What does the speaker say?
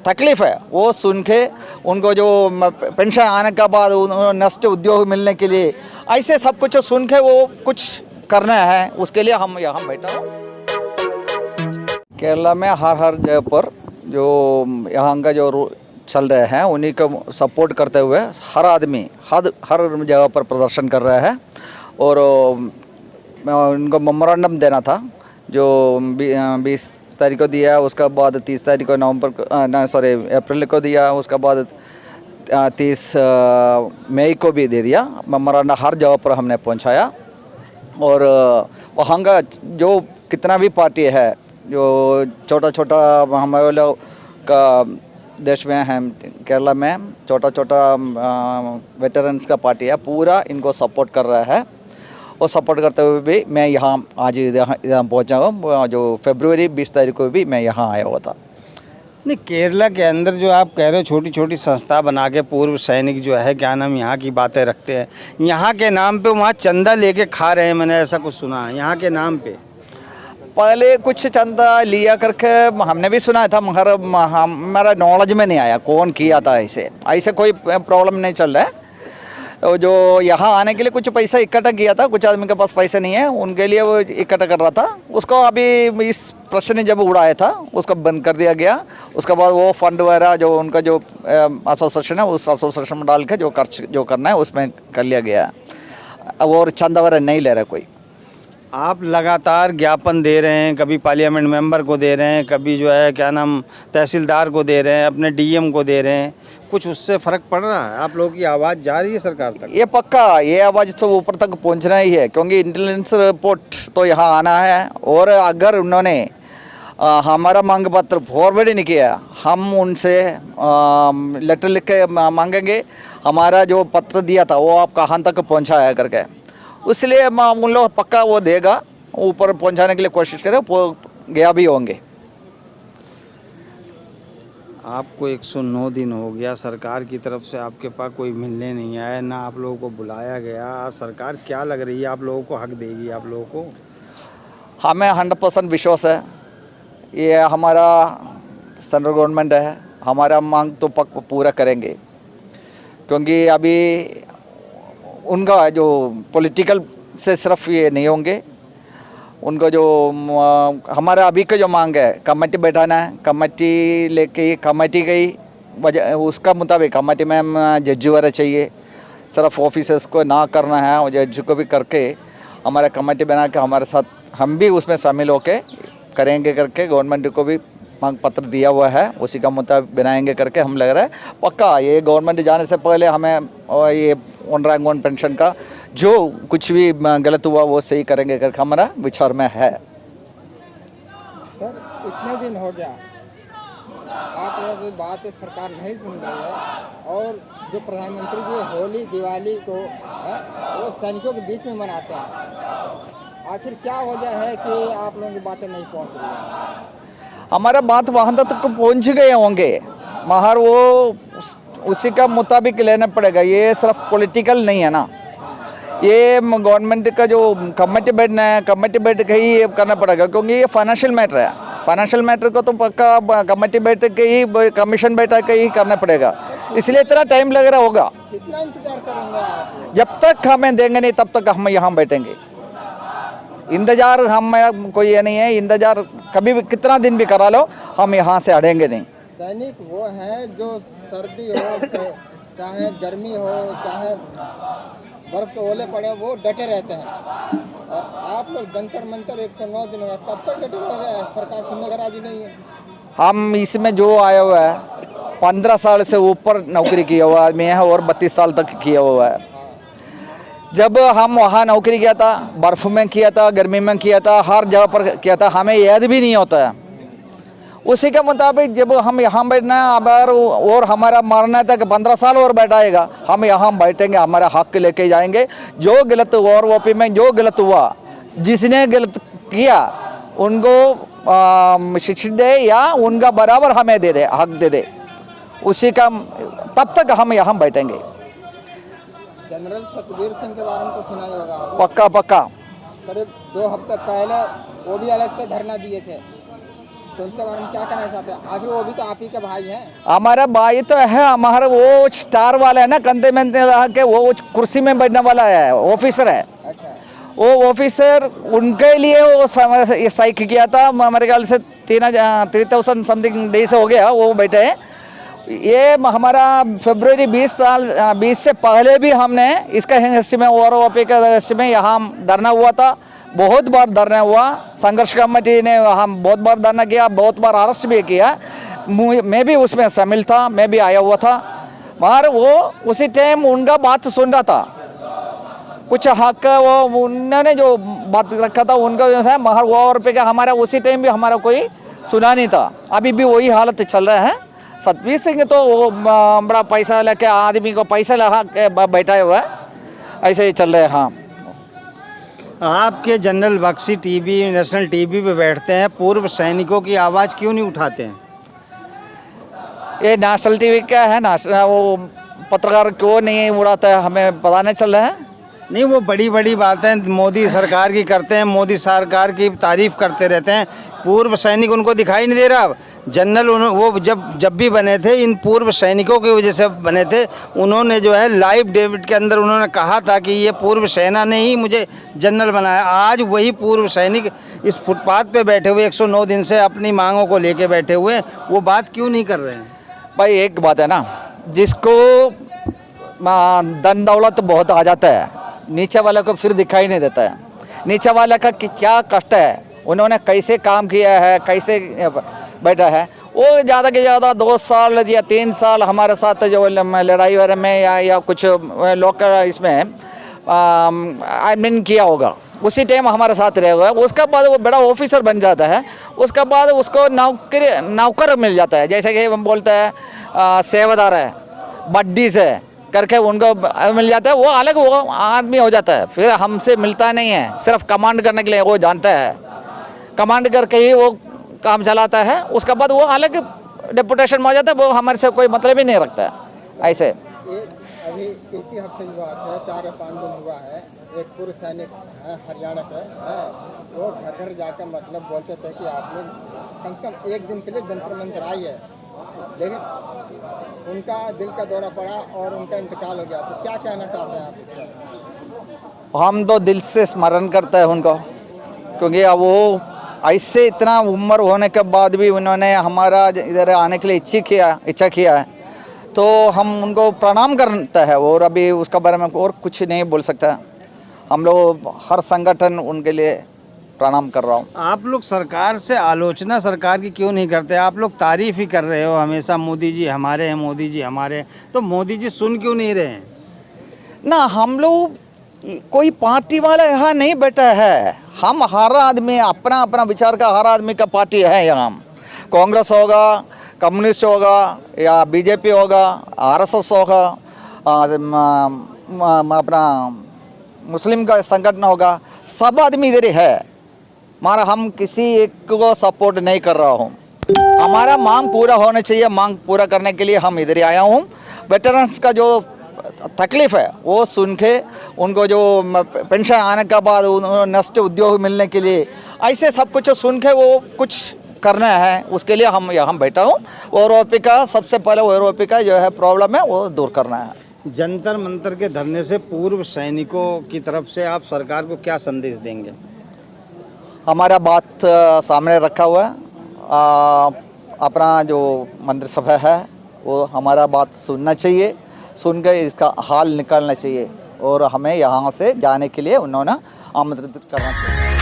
तकलीफ़ है वो सुन के उनको जो पेंशन आने के बाद नेक्स्ट उद्योग मिलने के लिए ऐसे सब कुछ सुन के वो कुछ करना है, उसके लिए हम यहाँ बैठा हूँ। केरला में हर जगह पर जो यहाँ का जो चल रहे हैं उन्हीं को सपोर्ट करते हुए हर आदमी हर जगह पर प्रदर्शन कर रहा है। और मैं उनको मेमोरेंडम देना था जो 20 तारीख को दिया, उसका बाद 30 तारीख को अप्रैल को दिया, उसका बाद 30 मई को भी दे दिया। मेमोरेंडम हर जगह पर हमने पहुंचाया। और वहाँ का जो कितना भी पार्टी है जो छोटा हमारे लोग का देश में है, केरला में छोटा वेटरन्स का पार्टी है, पूरा इनको सपोर्ट कर रहा है। और सपोर्ट करते हुए भी मैं यहाँ आज यहाँ पहुँचा हूँ। जो फरवरी 20 तारीख को भी मैं यहाँ आया हुआ था। नहीं, केरला के अंदर जो आप कह रहे हो छोटी छोटी संस्था बना के पूर्व सैनिक जो है क्या नाम यहाँ की बातें रखते हैं, यहाँ के नाम पे वहाँ चंदा लेके खा रहे हैं, मैंने ऐसा कुछ सुना है यहाँ के नाम पे। पहले कुछ चंदा लिया करके हमने भी सुना था, मगर हमारा नॉलेज में नहीं आया कौन किया था। ऐसे कोई प्रॉब्लम नहीं चल रहा है। जो यहाँ आने के लिए कुछ पैसा इकट्ठा किया था, कुछ आदमी के पास पैसे नहीं है, उनके लिए वो इकट्ठा कर रहा था। उसको अभी इस प्रश्न ने जब उड़ाया था उसको बंद कर दिया गया। उसके बाद वो फंड वगैरह जो उनका जो एसोसिएशन है उस एसोसिएशन में डाल के जो खर्च जो करना है उसमें कर लिया गया। और चंदा वगैरह नहीं ले रहा कोई। आप लगातार ज्ञापन दे रहे हैं, कभी पार्लियामेंट मेंबर को दे रहे हैं, कभी जो है क्या नाम तहसीलदार को दे रहे हैं, अपने डीएम को दे रहे हैं, कुछ उससे फ़र्क पड़ रहा है? आप लोगों की आवाज़ जा रही है सरकार तक? ये पक्का, ये आवाज़ तो ऊपर तक पहुंचना ही है, क्योंकि इंटेलिजेंस रिपोर्ट तो यहाँ आना है। और अगर उन्होंने हमारा मांग पत्र फॉरवर्ड नहीं किया, हम उनसे लेटर लिख के मांगेंगे हमारा जो पत्र दिया था वो आप कहाँ तक पहुँचाया करके। इसलिए उन लोग पक्का वो देगा, ऊपर पहुँचाने के लिए कोशिश करें, गया भी होंगे। आपको 109 दिन हो गया, सरकार की तरफ से आपके पास कोई मिलने नहीं आया, ना आप लोगों को बुलाया गया। आज सरकार क्या लग रही है, आप लोगों को हक देगी आप लोगों को? हमें 100% विश्वास है ये हमारा सेंट्रल गवर्नमेंट है, हमारा मांग तो पूरा करेंगे। क्योंकि अभी उनका जो पॉलिटिकल से सिर्फ ये नहीं होंगे, उनको जो हमारा अभी का जो मांग है कमेटी बैठाना है, कमेटी लेके कमेटी गई वजह उसका मुताबिक कमेटी में जज वगैरह चाहिए, सिर्फ ऑफिसर्स को ना करना है और जज को भी करके हमारा कमेटी बना के हमारे साथ हम भी उसमें शामिल होके करेंगे करके गवर्नमेंट को भी मांग पत्र दिया हुआ है, उसी का मुताबिक बनाएंगे करके हम लग रहा है। पक्का ये गवर्नमेंट जाने से पहले हमें ये 1 रैंक 1 पेंशन का जो कुछ भी गलत हुआ वो सही करेंगे करके हमारा विचार में है। सर इतने दिन हो गया आप लोगों की बात सरकार नहीं सुन रही है, और जो प्रधानमंत्री जी होली दिवाली को वो सैनिकों के बीच में मनाते हैं। आखिर क्या वजह है कि आप लोगों की बातें नहीं पहुंच रही है? हमारा बात वहाँ तक पहुँच गए होंगे, मगर वो उसी का मुताबिक लेना पड़ेगा। ये सिर्फ पॉलिटिकल नहीं है ना, ये गवर्नमेंट का जो कमेटी बैठना है, कमेटी बैठ के ही करना पड़ेगा, क्योंकि ये फाइनेंशियल मैटर है। फाइनेंशियल मैटर को तो पक्का कमेटी बैठ के ही, कमीशन बैठा के ही करना पड़ेगा, इसलिए इतना टाइम लग रहा होगा। कितना इंतजार करेंगे आप? जब तक हमें देंगे नहीं तब तक हम यहाँ बैठेंगे। इंतजार हम कोई ये नहीं है, इंतजार कभी भी कितना दिन भी करा लो हम यहाँ से हटेंगे नहीं। सैनिक वो हैं जो सर्दी हो चाहे गर्मी हो चाहे बर्फ के ओले पड़े वो डटे रहते हैं, और आप लोग जंतर मंतर 109 दिन हुआ तब तक डटे हो गए, सरकार सुनने का राजी नहीं है। हम इसमें जो आया हुआ है 15 साल से ऊपर नौकरी किया हुआ आदमी है और 32 साल तक किया हुआ है। जब हम वहाँ नौकरी किया था, बर्फ़ में किया था, गर्मी में किया था, हर जगह पर किया था, हमें याद भी नहीं होता है। उसी के मुताबिक जब हम यहाँ बैठना है अगर और हमारा मारना था कि 15 साल और बैठाएगा, हम यहाँ बैठेंगे, हमारा हक लेके जाएंगे। जो गलत हुआ और ओपी में जो गलत हुआ, जिसने गलत किया उनको शिक्षा दे या उनका बराबर हमें दे दे, हक दे दे, उसी का तब तक हम यहाँ बैठेंगे। जनरल सतबीर सिंह के बारे में तो सुना ही होगा। पक्का करीब 2 हफ्ते पहले वो भी अलग से धरना दिए थे, तो उनके बारे में क्या कहना चाहते हैं? आखिर वो भी तो आप ही के भाई हैं। हमारा भाई तो है, हमारा वो स्टार वाला है ना, कंधे में रह के वो कुर्सी में बैठने वाला है, ऑफिसर है। अच्छा, वो ऑफिसर उनके लिए वो ये साइक किया था, हमारे ख्याल से 3000 समथिंग डेज हो गया वो बैठे हैं। ये हमारा फरवरी 20 से पहले भी हमने इसका हिस्ट्री में ओआरओपी का हिस्ट्री में यहाँ धरना हुआ था, बहुत बार धरना हुआ। संघर्ष कमेटी ने हम बहुत बार धरना किया, बहुत बार अरेस्ट भी किया। मैं भी उसमें शामिल था, मैं भी आया हुआ था। मगर वो उसी टाइम उनका बात सुन रहा था, कुछ हक वो उन्होंने जो बात रखा था उनका जो है, मगर ओआरओपी का हमारा उसी टाइम भी हमारा कोई सुना नहीं था। अभी भी वही हालत चल रहा है। सतबीर सिंह तो वो बड़ा पैसा लेके आदमी को पैसा लगा के बैठा हुआ है, ऐसे ही चल रहे हैं। हाँ, आपके general Bakshi TV, national TV पे बैठते हैं, पूर्व सैनिकों की आवाज़ क्यों नहीं उठाते हैं? ये नेशनल टीवी क्या है, नेशनल वो पत्रकार क्यों नहीं उड़ाता है, हमें पता नहीं चल रहा है। नहीं, वो बड़ी बड़ी बातें मोदी सरकार की करते हैं, मोदी सरकार की तारीफ करते रहते हैं। पूर्व सैनिक उनको दिखाई नहीं दे रहा। जनरल वो जब भी बने थे, इन पूर्व सैनिकों की वजह से बने थे। उन्होंने जो है लाइव डेविड के अंदर उन्होंने कहा था कि ये पूर्व सेना ने ही मुझे जनरल बनाया। आज वही पूर्व सैनिक इस फुटपाथ पे बैठे हुए 109 दिन से अपनी मांगों को लेके बैठे हुए, वो बात क्यों नहीं कर रहे हैं? भाई एक बात है ना, जिसको धन दौलत बहुत आ जाता है, नीचे वाले को फिर दिखाई नहीं देता है। नीचे वाले का क्या कष्ट है, उन्होंने कैसे काम किया है, कैसे बैठा है। वो ज़्यादा के ज़्यादा 2 साल या 3 साल हमारे साथ जो लड़ाई वगैरह में या कुछ लोकल इसमें एडमिन किया होगा, उसी टाइम हमारे साथ रहेगा। उसके बाद वो बड़ा ऑफिसर बन जाता है, उसके बाद उसको नौकर मिल जाता है। जैसे कि हम बोलते हैं सेवादार है, बड्डी से करके उनको मिल जाता है, वो अलग वो आदमी हो जाता है। फिर हमसे मिलता नहीं है, सिर्फ कमांड करने के लिए वो जानता है, कमांड करके ही वो काम चलाता है। उसके बाद वो अलग डेपुटेशन में हो जाता है, वो हमारे से कोई मतलब ही नहीं रखता है। ऐसे अभी इसी हफ्ते की बात है, 4 या 5 दिन हुआ है, एक पूर्व सैनिक है हरियाणा के है, वो घर घर जाकर मतलब बोलते थे कि आप लोग कम से कम 1 दिन के लिए जंतर मंतर आई है, लेकिन उनका दिल का दौरा पड़ा और उनका इंतकाल हो गया। तो क्या कहना चाहते हैं आप इससे? हम तो दिल से स्मरण करते हैं उनको, क्योंकि अब वो ऐसे इतना उम्र होने के बाद भी उन्होंने हमारा इधर आने के लिए इच्छा किया है, तो हम उनको प्रणाम करते हैं। और अभी उसका बारे में और कुछ नहीं बोल सकता। हम लोग हर संगठन उनके लिए प्रणाम कर रहा हूँ। आप लोग सरकार से आलोचना सरकार की क्यों नहीं करते? आप लोग तारीफ ही कर रहे हो हमेशा, मोदी जी हमारे हैं, मोदी जी हमारे हैं। तो मोदी जी सुन क्यों नहीं रहे हैं? ना, हम लोग कोई पार्टी वाला यहाँ नहीं बैठा है। हम हर आदमी अपना अपना विचार का, हर आदमी का पार्टी है यहाँ। कांग्रेस होगा, कम्युनिस्ट होगा, या बीजेपी होगा, आरएसएस होगा, अपना मुस्लिम का संगठन होगा, सब आदमी इधर ही है। मारा हम किसी एक को सपोर्ट नहीं कर रहा हूँ। हमारा मांग पूरा होना चाहिए, मांग पूरा करने के लिए हम इधर ही आया हूँ। वेटरन्स का जो तकलीफ़ है वो सुन के, उनको जो पेंशन आने के बाद नेक्स्ट उद्योग मिलने के लिए, ऐसे सब कुछ सुन के वो कुछ करना है, उसके लिए हम यहाँ बैठा हूँ। ओआरओपी का सबसे पहले ओआरओपी का जो है प्रॉब्लम है वो दूर करना है। जंतर मंतर के धरने से पूर्व सैनिकों की तरफ से आप सरकार को क्या संदेश देंगे? हमारा बात सामने रखा हुआ है। अपना जो मंत्रिसभा है वो हमारा बात सुनना चाहिए, सुन कर इसका हाल निकालना चाहिए, और हमें यहाँ से जाने के लिए उन्होंने आमंत्रित करना चाहिए।